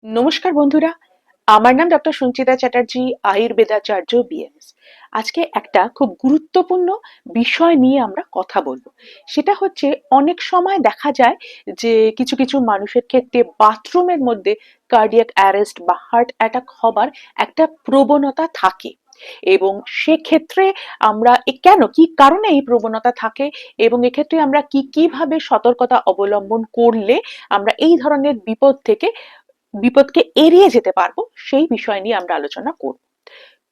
নমস্কার বন্ধুরা, আমার নাম ডক্টর সঞ্চিতা চ্যাটার্জি, আয়ুর্বেদাচার্য বিএমএস। আজকে একটা খুব গুরুত্বপূর্ণ বিষয় নিয়ে আমরা কথা বলবো। সেটা হচ্ছে অনেক সময় দেখা যায় যে কিছু কিছু মানুষের ক্ষেত্রে বাথরুমের মধ্যে কার্ডিয়াক অ্যারেস্ট বা হার্ট অ্যাটাক হবার একটা প্রবণতা থাকে। এবং সেক্ষেত্রে আমরা কেন কি কারণে এই প্রবণতা থাকে এবং এক্ষেত্রে আমরা কিভাবে সতর্কতা অবলম্বন করলে আমরা এই ধরনের বিপদকে এড়িয়ে যেতে পারবো সেই বিষয় নিয়ে আমরা আলোচনা করব।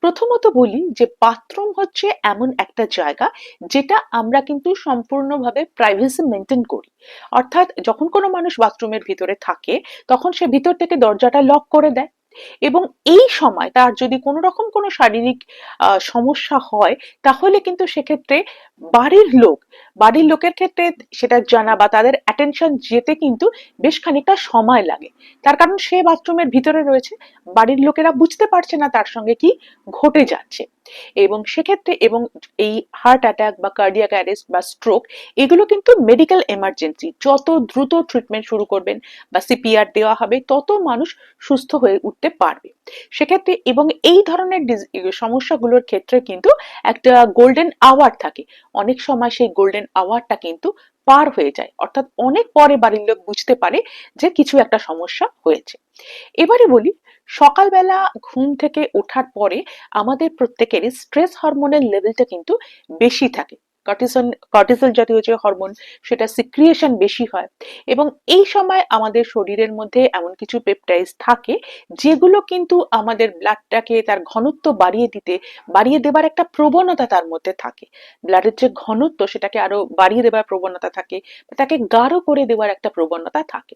প্রথমত বলি যে বাথরুম হচ্ছে এমন একটা জায়গা যেটা আমরা কিন্তু সম্পূর্ণভাবে প্রাইভেসি মেনটেন করি। অর্থাৎ যখন কোনো মানুষ বাথরুমের ভিতরে থাকে তখন সে ভিতর থেকে দরজাটা লক করে দেয় এবং এই সময় তার যদি কোনো রকম কোনো শারীরিক সমস্যা হয় তাহলে কিন্তু সেক্ষেত্রে বাড়ির লোক বাড়ির লোকের ক্ষেত্রে সেটা জানা বা তাদের অ্যাটেনশন যেতে কিন্তু বেশ খানিকটা সময় লাগে। তার কারণ সে বাথরুমের ভিতরে রয়েছে, বাড়ির লোকেরা বুঝতে পারছে না তার সঙ্গে কি ঘটে যাচ্ছে। এবং সেক্ষেত্রে এই হার্ট অ্যাটাক বা কার্ডিয়াক অ্যারেস্ট বা স্ট্রোক এগুলো কিন্তু মেডিকেল এমার্জেন্সি। যত দ্রুত ট্রিটমেন্ট শুরু করবেন বা সিপিআর দেওয়া হবে তত মানুষ সুস্থ হয়ে উঠতে পারবে। সেক্ষেত্রে এবং এই ধরনের সমস্যাগুলোর ক্ষেত্রে কিন্তু একটা গোল্ডেন আওয়ার থাকে। অনেক সময় সেই গোল্ডেন আওয়ারটা কিন্তু পার হয়ে যায়, অর্থাৎ অনেক পরে বাড়ির লোক বুঝতে পারে যে কিছু একটা সমস্যা হয়েছে। এবারে বলি, সকালবেলা ঘুম থেকে ওঠার পরে আমাদের প্রত্যেকেরই স্ট্রেস হরমোনের লেভেলটা কিন্তু বেশি থাকে। কর্টিসল জাতীয় যে হরমোন সেটা সিক্রিয়েশন বেশি হয় এবং এই সময় আমাদের শরীরের মধ্যে এমন কিছু পেপটাইড থাকে যেগুলো কিন্তু আমাদের ব্লাডটাকে তার ঘনত্ব বাড়িয়ে দেবার একটা প্রবণতা তার মধ্যে থাকে। ব্লাডের যে ঘনত্ব সেটাকে আরো বাড়িয়ে দেবার প্রবণতা থাকে, তাকে গাঢ় করে দেওয়ার একটা প্রবণতা থাকে।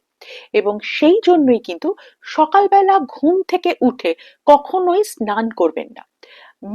এবং সেই জন্যই কিন্তু সকালবেলা ঘুম থেকে উঠে কখনোই স্নান করবেন না।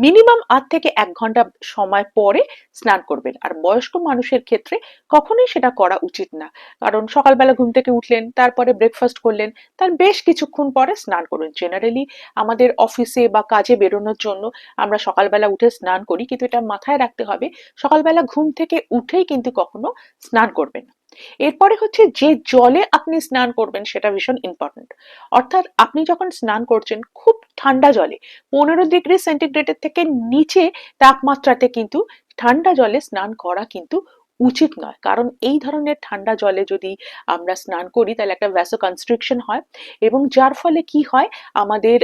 মিনিমাম ৮ থেকে ১ ঘন্টা সময় পরে স্নান করবেন। আর বয়স্ক মানুষের ক্ষেত্রে কখনোই সেটা করা উচিত না। কারণ সকালবেলা ঘুম থেকে উঠলেন, তারপরে ব্রেকফাস্ট করলেন, তার বেশ কিছুক্ষণ পরে স্নান করুন। জেনারেলি আমাদের অফিসে বা কাজে বেরোনোর জন্য আমরা সকালবেলা উঠে স্নান করি, কিন্তু এটা মাথায় রাখতে হবে সকালবেলা ঘুম থেকে উঠেই কিন্তু কখনো স্নান করবেন না। এরপরে হচ্ছে যে জলে আপনি স্নান করবেন সেটা ভীষণ ইম্পর্টেন্ট। অর্থাৎ আপনি যখন স্নান করছেন খুব ঠান্ডা জলে, 15 ডিগ্রি সেন্টিগ্রেডের থেকে নিচে তাপমাত্রাতে কিন্তু ঠান্ডা জলে স্নান করা কিন্তু উচিত নয়। কারণ এই ধরনের ঠান্ডা জলে যদি আমরা স্নান করি তাহলে একটা ভ্যাসো কনস্ট্রিকশন হয় এবং যার ফলে কি হয়, আমাদের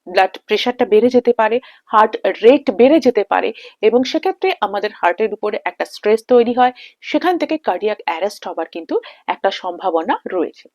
ব্লাড প্রেশারটা বেড়ে যেতে পারে, হার্ট রেট বেড়ে যেতে পারে এবং সেক্ষেত্রে আমাদের হার্টের উপরে একটা স্ট্রেস তৈরি হয়। সেখান থেকে কার্ডিয়াক অ্যারেস্ট হবার কিন্তু একটা সম্ভাবনা রয়েছে।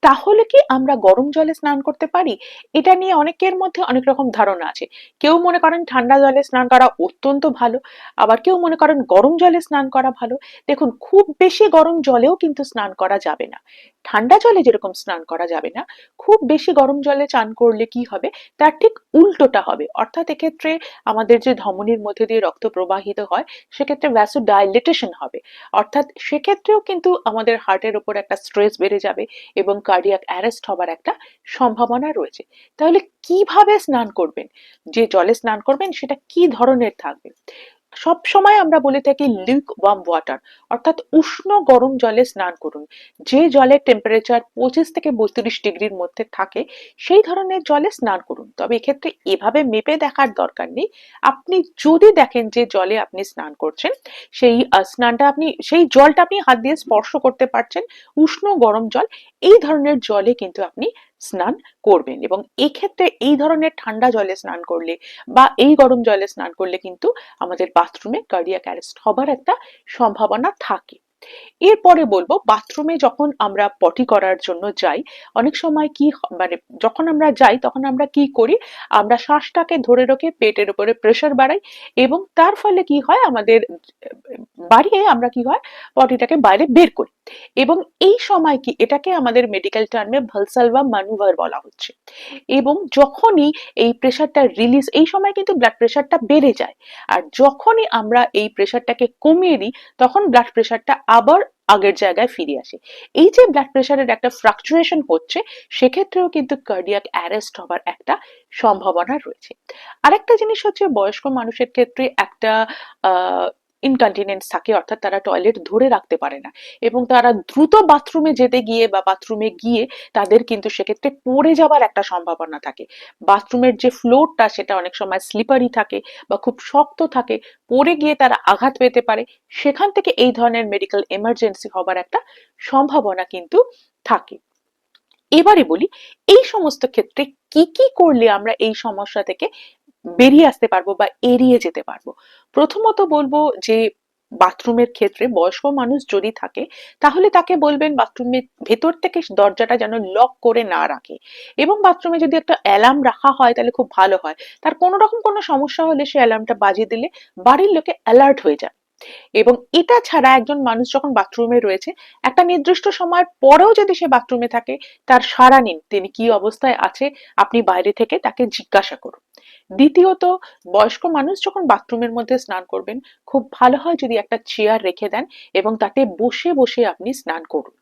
তাহলে কি আমরা গরম জলে স্নান করতে পারি? এটা নিয়ে অনেকের মধ্যে অনেক রকম ধারণা আছে। কেউ মনে করেন ঠান্ডা জলে স্নান করা অত্যন্ত ভালো, আবার কেউ মনে করেন গরম জলে স্নান করা ভালো। দেখুন, খুব বেশি গরম জলেও কিন্তু স্নান করা যাবে না। ঠান্ডা জলে যেরকম স্নান করা যাবে না, খুব বেশি গরম জলে চান করলে কি হবে, তার ঠিক উল্টোটা হবে। অর্থাৎ এক্ষেত্রে আমাদের যে ধমনীর মধ্যে দিয়ে রক্ত প্রবাহিত হয় সেক্ষেত্রে ভ্যাসোডাইলেটেশন হবে। অর্থাৎ সেক্ষেত্রেও কিন্তু আমাদের হার্টের উপর একটা স্ট্রেস বেড়ে যাবে এবং কার্ডিয়াক অ্যারেস্ট হবার একটা সম্ভাবনা রয়েছে। তাহলে কিভাবে স্নান করবেন, যে জলে স্নান করবেন সেটা কি ধরনের থাকবে? সব সময় আমরা বলে থাকি লিক ওয়ার্ম ওয়াটার, অর্থাৎ উষ্ণ গরম জলে স্নান করুন। যে জলের টেম্পারেচার 25 থেকে 32 ডিগ্রির মধ্যে থাকে সেই ধরনের জলে স্নান করুন। তবে এক্ষেত্রে এভাবে মেপে দেখার দরকার নেই। আপনি যদি দেখেন যে জলে আপনি স্নান করছেন সেই জলটা আপনি হাত দিয়ে স্পর্শ করতে পারছেন, উষ্ণ গরম জল, এই ধরনের জলে কিন্তু আপনি স্নান করবেন। এবং এক্ষেত্রে এই ধরনের ঠান্ডা জলে স্নান করলে বা এই গরম জলে স্নান করলে কিন্তু আমাদের বাথরুমে কার্ডিয়াক অ্যারেস্ট হবার একটা সম্ভাবনা থাকে। এরপরে বলবো, বাথরুমে যখন আমরা পটি করার জন্য যাই, অনেক সময় মানে যখন আমরা যাই তখন আমরা কি করি, আমরা শ্বাসটাকে ধরে রেখে পেটের উপরে প্রেসার বাড়াই এবং তার ফলে কি হয়, আমাদের বাড়িয়ে আমরা কি হয়, পটিটাকে বাইরে বের করি। এবং এই সময় কি, এটাকে আমাদের মেডিকেল টার্মে ভালসালভা ম্যানুভার বলা হচ্ছে। এবং যখনই এই প্রেসারটা রিলিজ, এই সময় কিন্তু ব্লাড প্রেসারটা বেড়ে যায়। আর যখনই আমরা এই প্রেসারটাকে কমিয়ে দিই তখন ব্লাড প্রেসারটা আবার আগের জায়গায় ফিরে আসে। এই যে ব্লাড প্রেসারের একটা ফ্লাকচুয়েশন হচ্ছে, সেক্ষেত্রেও কিন্তু কার্ডিয়াক অ্যারেস্ট হবার একটা সম্ভাবনা রয়েছে। আরেকটা জিনিস হচ্ছে, বয়স্ক মানুষের ক্ষেত্রে একটা ইনকন্টিনেন্স থাকে, অর্থাৎ তারা টয়লেট ধরে রাখতে পারে না এবং তারা দ্রুত বাথরুমে যেতে গিয়ে বা বাথরুমে গিয়ে তাদের কিন্তু সেক্ষেত্রে পড়ে যাবার একটা সম্ভাবনা থাকে। বাথরুমের যে ফ্লোরটা সেটা অনেক সময় স্লিপারি থাকে বা খুব শক্ত থাকে, পড়ে গিয়ে তারা আঘাত পেতে পারে। সেখান থেকে এই ধরনের মেডিকেল এমার্জেন্সি হবার একটা সম্ভাবনা কিন্তু থাকে। এবারে বলি, এই সমস্ত ক্ষেত্রে কি কি করলে আমরা এই সমস্যা থেকে বেরিয়ে আসতে পারবো বা এড়িয়ে যেতে পারবো। প্রথমত বলবো যে বাথরুমের ক্ষেত্রে বয়স্ক মানুষ যদি থাকে তাহলে তাকে বলবেন বাথরুমের ভেতর থেকে দরজাটা যেন লক করে না রাখে, এবং বাথরুমে যদি একটা অ্যালার্ম রাখা হয় তাহলে খুব ভালো হয়। তার কোনো রকম কোনো সমস্যা হলে সে অ্যালার্মটা বাজিয়ে দিলে বাড়ির লোকে অ্যালার্ট হয়ে যায়। এবং এটা ছাড়া একজন মানুষ যখন বাথরুমে রয়েছে, একটা নির্দিষ্ট সময়ের পরেও যদি সে বাথরুমে থাকে, তার সাড়া নিন, তিনি কি অবস্থায় আছে আপনি বাইরে থেকে তাকে জিজ্ঞাসা করুন। দ্বিতীয়ত, বয়স্ক মানুষ যখন বাথরুমের মধ্যে স্নান করবেন, খুব ভালো হয় যদি একটা চেয়ার রেখে দেন এবং তাতে বসে বসে আপনি স্নান করুন।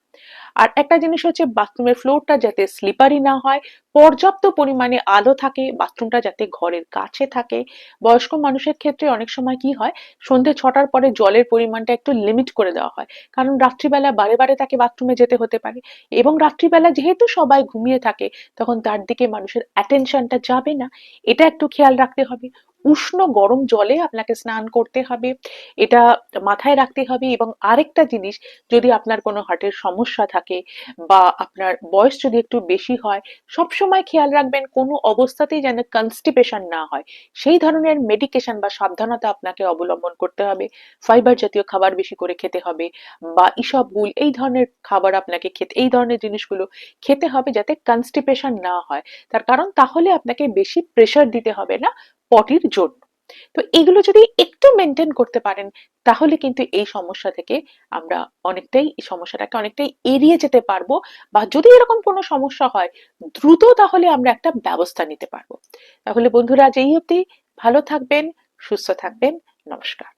আর একটা জিনিস হচ্ছে, বাথরুমের ফ্লোরটা যাতে স্লিপারি না হয়, পর্যাপ্ত পরিমাণে আলো থাকে, বাথরুমটা যাতে ঘরের কাছে থাকে। বয়স্ক মানুষের ক্ষেত্রে অনেক সময় কি হয়, সন্ধে 6টার পরে জলের পরিমাণটা একটু লিমিট করে দেওয়া হয়, কারণ রাত্রিবেলা বারে বারে তাকে বাথরুমে যেতে হতে পারে এবং রাত্রিবেলা যেহেতু সবাই ঘুমিয়ে থাকে তখন তার দিকে মানুষের অ্যাটেনশনটা যাবে না, এটা একটু খেয়াল রাখতে হবে। উষ্ণ গরম জলে আপনাকে স্নান করতে হবে, এটা মাথায় রাখতে হবে। এবং আরেকটা জিনিস, যদি আপনার কোনো হার্টের সমস্যা থাকে বা আপনার বয়স যদি একটু বেশি হয়, সবসময় খেয়াল রাখবেন কোনো অবস্থাতেই যেন কনস্টিপেশন না হয়, সেই ধরনের মেডিকেশন বা সাবধানতা আপনাকে অবলম্বন করতে হবে। ফাইবার জাতীয় খাবার বেশি করে খেতে হবে বা ইসবগুল এই ধরনের খাবার আপনাকে খেতে, এই ধরনের জিনিসগুলো খেতে হবে যাতে কনস্টিপেশন না হয়। তার কারণ তাহলে আপনাকে বেশি প্রেশার দিতে হবে না পটির জন্য। তো এগুলো যদি একটু মেনটেন করতে পারেন তাহলে কিন্তু এই সমস্যা থেকে আমরা অনেকটাই, এই সমস্যাটাকে অনেকটাই এড়িয়ে যেতে পারবো, বা যদি এরকম কোনো সমস্যা হয় দ্রুত তাহলে আমরা একটা ব্যবস্থা নিতে পারবো। তাহলে বন্ধুরা, আজ এই অবধি। ভালো থাকবেন, সুস্থ থাকবেন। নমস্কার।